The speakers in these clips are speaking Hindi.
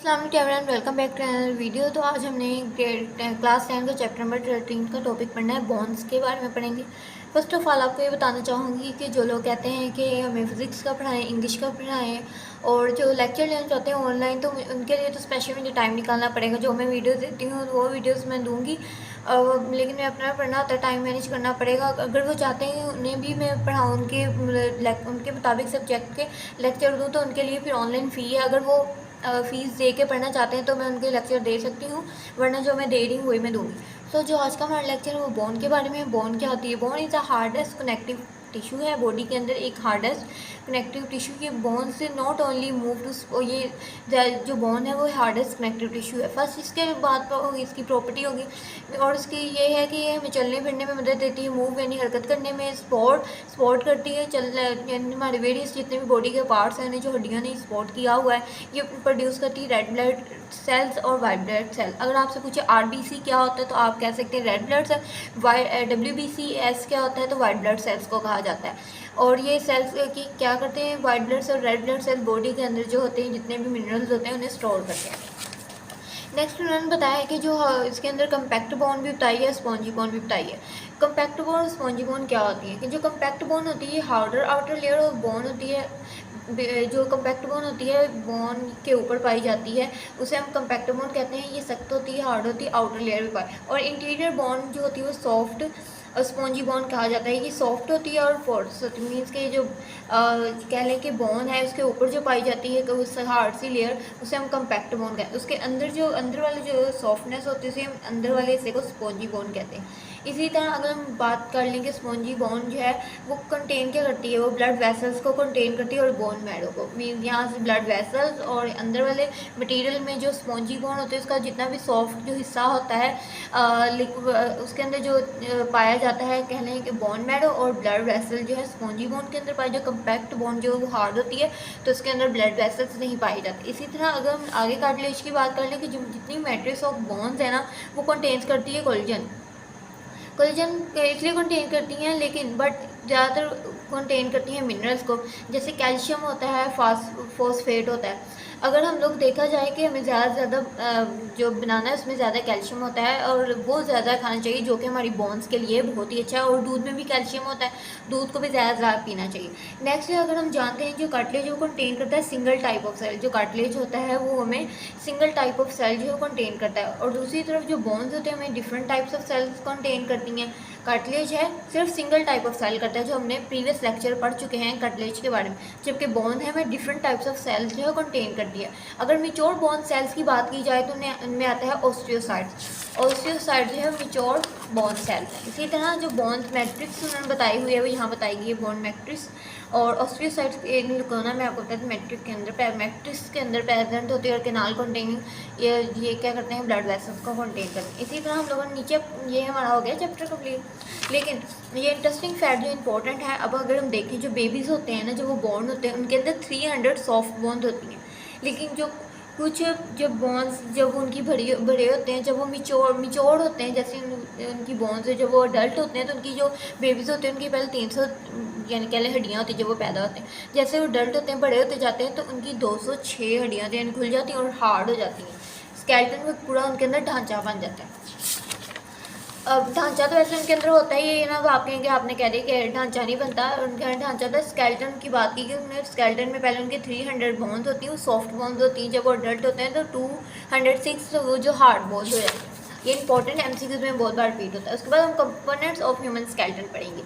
अस्सलाम वालेकुम, welcome back to another video. तो आज हमने क्लास 10 का चैप्टर नंबर 13 का टॉपिक पढ़ना है। बॉन्ड्स के बारे में पढ़ेंगे। फर्स्ट ऑफ ऑल आपको ये बताना चाहूँगी कि जो लोग कहते हैं कि हमें फ़िज़िक्स का पढ़ाएं, इंग्लिश का पढ़ाएं और जो लेक्चर लेना चाहते हैं ऑनलाइन, तो उनके लिए तो स्पेशल मुझे टाइम निकालना पड़ेगा। जो मैं वीडियो देती हूँ वो वीडियोज़ मैं दूँगी, लेकिन मैं अपना पढ़ना होता है, टाइम मैनेज करना पड़ेगा। अगर वो चाहते हैं उन्हें भी मैं पढ़ाऊँ, उनके मुताबिक सब्जेक्ट के लेक्चर दूँ, तो उनके लिए फिर ऑनलाइन फ़ी है। अगर वो फ़ीस दे के पढ़ना चाहते हैं तो मैं उनके लेक्चर दे सकती हूँ, वरना जो मैं दे रही हूँ वही मैं दूँगी। तो जो आज का हमारा लेक्चर है वो बोन के बारे में है। बोन क्या होती है? Bone is a hardest connective tissue है। बॉडी के अंदर एक हार्डेस्ट कनेक्टिव टिश्यू। ये बोन से नॉट ओनली मूव टू, ये जो बोन है वो हार्डेस्ट कनेक्टिव टिश्यू है। फर्स्ट इसके बाद होगी इसकी प्रॉपर्टी होगी, और इसकी ये है कि ये हमें चलने फिरने में मदद देती है, मूव यानी हरकत करने में, सपोर्ट करती है। यानी हमारे वेरियस जितने भी बॉडी के पार्ट्स हैं, जो हड्डियाँ ने सपोर्ट किया हुआ है, ये प्रोड्यूस करती है रेड ब्लड सेल्स और वाइट ब्लड सेल। अगर आपसे पूछे आरबीसी क्या होता है तो आप कह सकते हैं रेड ब्लड सेल। WBCS क्या होता है तो वाइट ब्लड सेल्स को कहा जाता है। और ये सेल्स की क्या करते हैं? White blood cell, red blood cell body के अंदर जो होते हैं, जितने भी मिनरल्स होते हैं उन्हें स्टोर करते हैं। नेक्स्ट उन्होंने बताया है कि जो इसके अंदर कम्पैक्ट बोन भी बताई है, स्पॉन्जी बोन भी बताई है। कम्पैक्ट बोन और स्पॉन्जी बोन क्या होती है? कि जो कम्पैक्ट बोन होती है हार्डर आउटर लेयर और बोन होती है, जो कम्पैक्ट बोन होती है बोन के ऊपर पाई जाती है, उसे हम कम्पैक्ट बोन कहते हैं। ये सख्त होती है, हार्ड होती है, आउटर लेयर भी पाई। और इंटीरियर बोन जो होती है वो सॉफ्ट स्पॉन्जी बोन कहा जाता है। ये सॉफ्ट होती है और फोर्स होती है, मीन्स के जो कह लें कि बोन है उसके ऊपर जो पाई जाती है उस हार्ड सी लेयर, उसे हम कम्पैक्ट बोन कहते हैं। उसके अंदर वाले जो सॉफ्टनेस होती है उसे हम अंदर वाले हिस्से को स्पॉन्जी बोन कहते हैं। इसी तरह अगर हम बात कर लें कि स्पॉन्जी बोन जो है वो कंटेन क्या करती है? वो ब्लड वेसल्स को कंटेन करती है और बोन मैरो को। मीन यहाँ से ब्लड वेसल्स और अंदर वाले मटेरियल में जो स्पॉन्जी बोन होते हैं उसका जितना भी सॉफ्ट जो हिस्सा होता है, उसके अंदर जो पाया जाता है, कह लें कि बोन मैरो और ब्लड वेसल जो है स्पॉन्जी बोन के अंदर पाई। जो कम्पैक्ट बोन जो हार्ड होती है तो उसके अंदर ब्लड वेसल्स नहीं पाई जाती। इसी तरह अगर हम आगे कार्टिलेज की बात कर लें कि जो जितनी मैट्रिक्स ऑफ बोन्स है ना, वो कंटेन्स करती है कोलेजन इसलिए कंटेन करती हैं, लेकिन बट ज़्यादातर कंटेन करती हैं मिनरल्स को, जैसे कैल्शियम होता है, फॉस्फेट होता है। अगर हम लोग देखा जाए कि हमें ज़्यादा से ज़्यादा जो बनाना है उसमें ज़्यादा कैल्शियम होता है और वो ज़्यादा खाना चाहिए, जो कि हमारी बोन्स के लिए बहुत ही अच्छा है। और दूध में भी कैल्शियम होता है, दूध को भी ज़्यादा से ज़्यादा पीना चाहिए। नेक्स्ट अगर हम जानते हैं जो कार्टिलेज वो कंटेन करता है सिंगल टाइप ऑफ सेल। जो कार्टिलेज होता है वो हमें सिंगल टाइप ऑफ सेल जो है कंटेन करता है, और दूसरी तरफ जो बोन्स होते हैं हमें different types of sales contain करती हैं। कार्टिलेज है सिर्फ सिंगल टाइप ऑफ सेल करता है, जो हमने प्रीवियस लेक्चर पढ़ चुके हैं कार्टिलेज के बारे में। जबकि बोन है हमें डिफरेंट टाइप्स ऑफ सेल्स जो है कंटेन करती है। अगर मिच्योर बोन सेल्स की बात की जाए तो उनमें आता है ऑस्टियोसाइट्स। ऑस्टियोसाइट जो है मिच्योर बोन सेल्स है। इसी तरह जो बोन मैट्रिक्स उन्होंने बताई हुई है वो यहाँ बताई गई है, बोन मैट्रिक्स। और ऑस्टियोसाइट्स एक लुकोना मैं आपको बताती हूँ, मैट्रिक्स के अंदर प्रेजेंट होती है, और केनाल कंटेनिंग ये क्या करते हैं? ब्लड वेसल्स को कंटेन करते हैं। इसी तरह हम लोगों ने नीचे, ये हमारा हो गया चैप्टर कंप्लीट। लेकिन ये इंटरेस्टिंग फैक्ट जो इंपॉर्टेंट है, अब अगर हम देखें जो बेबीज़ होते हैं ना, जब वो बॉर्न होते हैं उनके अंदर 300 सॉफ्ट बोन्स होती हैं। लेकिन जो कुछ जब बोन्स जब उनकी बड़े होते हैं, जब वो मिच्योर होते हैं, जैसे उनकी बोन्स है, जब वो अडल्ट होते हैं तो उनकी जो बेबीज़ होते हैं उनकी पहले 300 यानी कह लें हड्डियाँ होती हैं जब वो पैदा होते हैं। जैसे वो अडल्ट होते हैं, बड़े होते जाते हैं, तो उनकी 206 हड्डियाँ यानी खुल जाती हैं और हार्ड हो जाती हैं। स्केलेटन में पूरा उनके अंदर ढांचा बन जाता है। अब ढांचा तो वैसे उनके अंदर होता ही है ना, अब आप कहेंगे आपने कह दिया कि ढांचा नहीं बनता, उनका ढांचा था। स्केलेटन की बात की कि उन्हें स्केलेटन में पहले उनके 300 बोन्स होती हैं, वो सॉफ्ट बोन्स होती हैं। जब वो अडल्ट होते हैं तो 206 वो जो हार्ड बोन्स हो जाते हैं। ये इंपॉर्टेंट MCQs में बहुत बार रिपीट होता है। उसके बाद हम कंपोनेंट्स ऑफ ह्यूमन स्केलेटन पढ़ेंगे।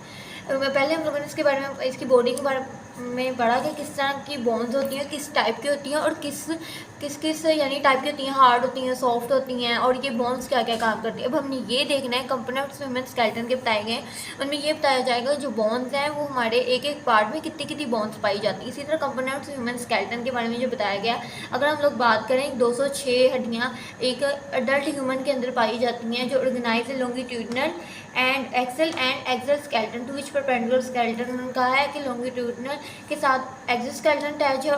पहले हम लोगों ने इसके बारे में, इसकी बॉडी के बारे में पढ़ा कि किस तरह की बोन्स होती हैं, किस टाइप की होती हैं, और किस यानी टाइप की होती हैं, हार्ड होती हैं, सॉफ्ट होती हैं, और ये बोन्स क्या क्या काम करती हैं। अब हमने ये देखना है कंपोनेंट्स ह्यूमन स्केलेटन के बताए गए, उनमें ये बताया जाएगा जो बोन्स हैं वो हमारे एक एक पार्ट में कितनी कितनी बोन्स पाई जाती हैं। इसी तरह कंपोनेंट्स ह्यूमन स्केलेटन के बारे में जो बताया गया, अगर हम लोग बात करें 206 हड्डियाँ एक अडल्ट ह्यूमन के अंदर पाई जाती हैं, जो organise longitudinal and axial skeleton to which perpendicular skeleton. उन्होंने कहा है कि लॉन्गिट्यूडनल के साथ एक्सल स्केलेटन अटैच है,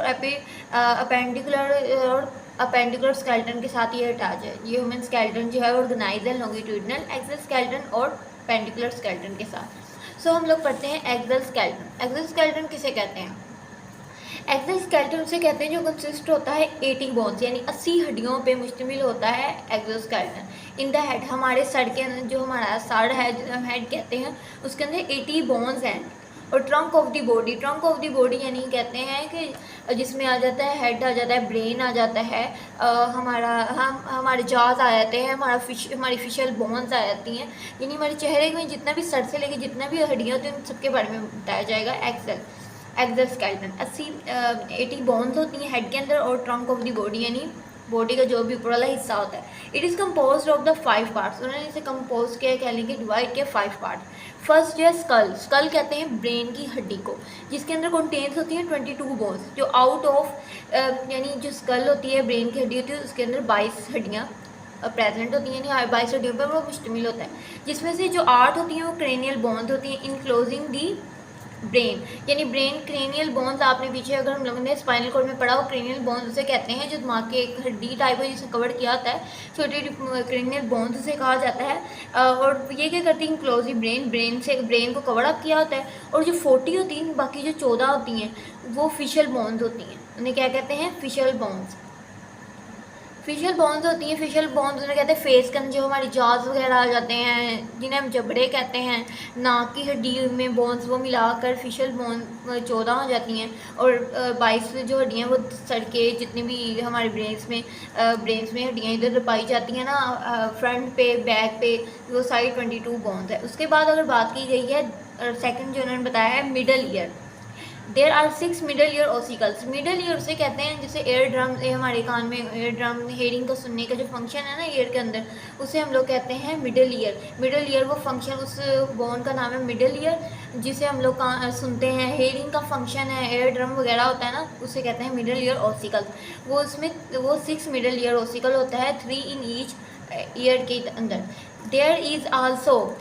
और अपेंडिकुलर स्केलेटन के साथ ये अटैच है। ये ह्यूमन स्केलेटन जो है ऑर्गेनाइज है लॉन्गिट्यूडनल, एक्सल स्केलेटन और पेंडिकुलर स्केलेटन के साथ। सो हम लोग पढ़ते हैं एक्सल स्केलेटन। एक्सल स्केलेटन किसे कहते हैं? एक्सोस्केलेटन उसे कहते हैं जो कंसिस्ट होता है 80 बोन्स यानी 80 हड्डियों पे मुश्तमिल होता है एक्सोस्केलेटन। इन द हेड, हमारे सर के अंदर जो हमारा सर है जो हम हेड कहते हैं उसके अंदर 80 बोन्स हैं। और trunk of the body, trunk of the body यानी कहते हैं कि जिसमें आ जाता है हेड, आ जाता है ब्रेन, आ जाता है हमारे जॉज आ जाते हैं, हमारी फेशियल बोन्स आ जाती हैं। यानी हमारे चेहरे में जितना भी सर से लेके जितना भी हड्डियाँ होती हैं उन सबके बारे में बताया जाएगा। एक्सोस्केलेटन 80 बोन्स होती हैं हेड के अंदर और ट्रंक ऑफ द बॉडी यानी बॉडी का जो भी ऊपर वाला हिस्सा होता है। It is compose of the 5 parts, उन्होंने इसे कंपोज किया, कह लेंगे डिवाइड किया 5 पार्ट। फर्स्ट जो है स्कल, स्कल कहते हैं ब्रेन की हड्डी को, जिसके अंदर कंटेन्स होती हैं 22 बोन्स, जो आउट ऑफ यानी जो स्कल होती है ब्रेन की हड्डी होती है उसके अंदर 22 हड्डियाँ प्रेजेंट होती हैं, यानी 22 हड्डियों पर वो मुश्तमिल होता है। जिसमें से जो 8 होती हैं वो क्रेनियल बोन्स होती हैं इनक्लोजिंग दी ब्रेन, यानी ब्रेन क्रेनियल बोन्स आपने पीछे अगर हम लोगों ने स्पाइनल कॉर्ड में पढ़ा हो, क्रेनियल बोन्स उसे कहते हैं जो दिमाग के एक हड्डी टाइप है जिसे कवर किया होता है, छोटी क्रेनियल बोन्स उसे कहा जाता है। और ये क्या करती है इनक्लोज ब्रेन, ब्रेन को कवर अप किया होता है। और जो 40 होती हैं, बाकी जो 14 होती हैं वो फेशियल बोन्स होती हैं, उन्हें क्या कहते हैं फेशियल बोन्स। फेशियल बोन्स होती हैं, फेशियल बोन्स उन्हें कहते हैं फेस के अंदर जो हमारी जॉज वगैरह आ जाते हैं जिन्हें हम जबड़े कहते हैं, नाक की हड्डी में बोन्स वो मिलाकर फेशियल बोन 14 हो जाती हैं। और 22 जो हड्डियाँ वो सर के जितने भी हमारे ब्रेन्स में हड्डियाँ इधर पाई जाती हैं ना, फ्रंट पे बैक पे, वो सारी 22 बोन्स है। उसके बाद अगर बात की गई है सेकंड जो उन्होंने बताया है middle ear, there are 6 middle ear ossicles. Middle ear उसे कहते हैं जैसे एयर ड्रम, हमारे कान में एयर ड्रम हेयरिंग का सुनने का जो फंक्शन है ना ईयर के अंदर, उसे हम लोग कहते हैं मिडल ईयर। मिडल ईयर वो फंक्शन, उस बोन का नाम है मिडल ईयर, जिसे हम लोग सुनते हैं, हेयरिंग का फंक्शन है, एयर ड्रम वगैरह होता है ना, उसे कहते हैं मिडल ईयर ऑसिकल। वो 6 मिडल ईयर ऑसिकल होता है, 3 इन ईच ईयर के अंदर। There is also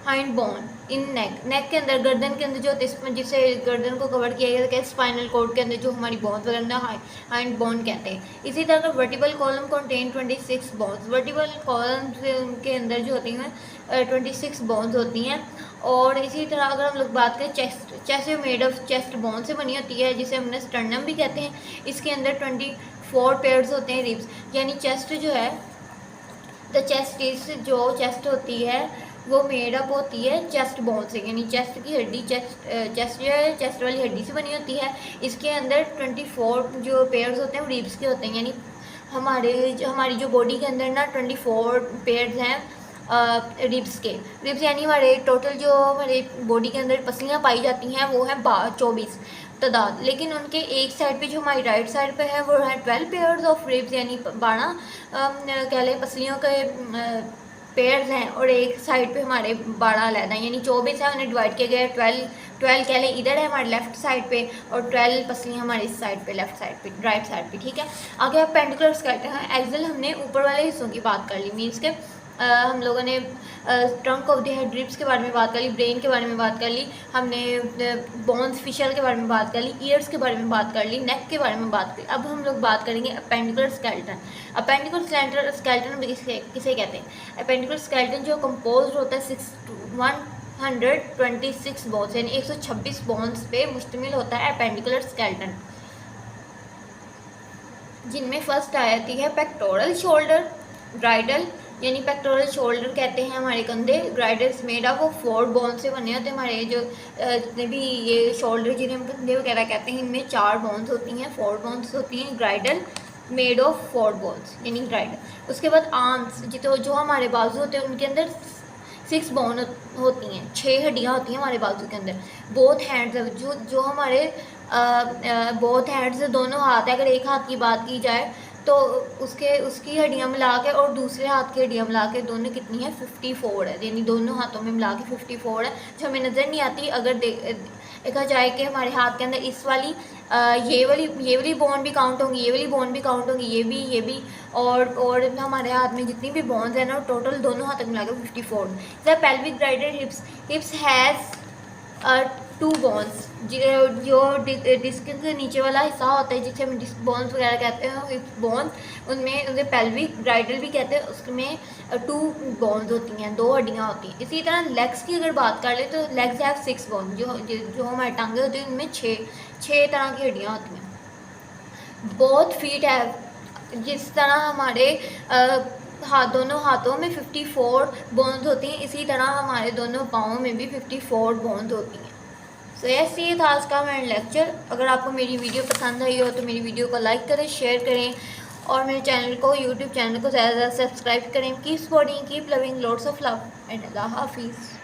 hyoid bone in neck के अंदर, गर्दन के अंदर जो जिसे गर्दन को कवर किया गया है स्पाइनल कॉर्ड के अंदर जो हमारी बोन्स वगैरह हाइंड बोन कहते हैं। इसी तरह vertebral column contain 26 bones, vertebral column के अंदर जो होती हैं 26 बोन्स होती हैं। और इसी तरह अगर हम लोग बात करें chest made of chest bone से बनी होती है, जिसे हमने स्टर्नम भी कहते हैं। इसके अंदर 24 पेयर्स होते हैं रिब्स, यानी चेस्ट जो है चेस्ट होती है वो मेड अप होती है चेस्ट बोन से, यानी चेस्ट की हड्डी, चेस्ट जो है चेस्ट वाली हड्डी से बनी होती है। इसके अंदर 24 जो पेयर्स होते हैं वो रिब्स के होते हैं, यानी हमारी जो बॉडी के अंदर ना 24 पेयर्स हैं रिब्स के। रिब्स यानी हमारे टोटल जो हमारे बॉडी के अंदर पसलियाँ पाई जाती हैं वो हैं 24 तादाद, लेकिन उनके एक साइड पे जो हमारी राइट साइड पे है वो है 12 पेयर्स ऑफ रिब्स, यानी 12 कह लें पसलियों के पेयर्स हैं। और एक साइड पे हमारे 12 अलग हैं, यानी 24 है, उन्हें डिवाइड किया गया है 12 कह लें इधर है हमारे लेफ्ट साइड पे, और 12 पसलियाँ हमारे इस साइड पे लेफ्ट साइड पे राइट साइड पे, ठीक है। आगे आप पेंडिकुलर स्केलेटन हैं। एक्सल हमने ऊपर वाले हिस्सों की बात कर ली, मीन्स के हम लोगों ने trunk of the head, ribs के बारे में बात कर ली, ब्रेन के बारे में बात कर ली, हमने बोन्स फेशियल के बारे में बात कर ली, ईयर्स के बारे में बात कर ली, नेक के बारे में बात कर ली। अब हम लोग बात करेंगे अपेंडिकुलर स्केलेटन। अपेंडिकुलर स्केलेटन किसे कहते हैं? अपेंडिकुलर स्केलेटन जो कंपोज होता है 126 बोन्स यानी 126 बोन्स पे मुश्तमिल होता है अपेंडिकुलर स्केलेटन, जिनमें फर्स्ट आ जाती है पेक्टोरल शोल्डर, ग्राइडल, यानी पेक्टोरल शोल्डर कहते हैं हमारे कंधे, ग्राइडल्स मेड ऑफ 4 बोन से बने होते हैं। हमारे जो जितने भी ये शोल्डर जिन्हें हम कंधे वगैरह कहते हैं, इनमें 4 बोन्स होती हैं, 4 बोन्स होती हैं। ग्राइडल मेड ऑफ 4 बोन्स यानी ग्राइडल। उसके बाद आर्म्स, जो हमारे बाजू होते हैं उनके अंदर 6 बोन होती हैं, 6 हड्डियाँ होती हैं हमारे बाजू के अंदर। बोथ हैंड्स, जो हमारे बोथ हैंड्स दोनों हाथ है, अगर एक हाथ की बात की जाए तो उसकी हड्डियाँ मिला के और दूसरे हाथ की हड्डियाँ मिला के दोनों कितनी है 54 है, यानी दोनों हाथों में मिला के 54 है, जो हमें नज़र नहीं आती। अगर देखा जाए कि हमारे हाथ के अंदर इस वाली ये वाली बोन भी काउंट होंगी, ये वाली बोन भी काउंट होंगी, ये भी और हमारे हाथ में जितनी भी बोन्स है ना टोटल दोनों हाथ मिला के 54। The pelvic girdle hips has 2 bones, जो डिस्क के नीचे वाला हिस्सा होता है जिसे हम डिस्क बोन्स वगैरह कहते हैं, हिप बोन, उनमें उसे पेल्विक ग्राइडल भी कहते हैं। उसमें 2 बोन्स होती हैं, 2 हड्डियाँ होती हैं। इसी तरह लेग्स की अगर बात कर ले तो लेग्स हैव 6 बोन, जो हमारे टांगे होती हैं उनमें 6 तरह की हड्डियाँ होती हैं। बोथ फीट है, जिस तरह हमारे दोनों हाथों में 54 बोन्स होती हैं, इसी तरह हमारे दोनों पाँवों में भी 54 बोन्स होती हैं। सो यस, ये था आज का मेरा लेक्चर। अगर आपको मेरी वीडियो पसंद आई हो तो मेरी वीडियो को लाइक करें, शेयर करें और मेरे चैनल को, यूट्यूब चैनल को ज़्यादा से ज़्यादा सब्सक्राइब करें। Keep supporting, keep loving, lots of love and अल्लाह हाफिज़।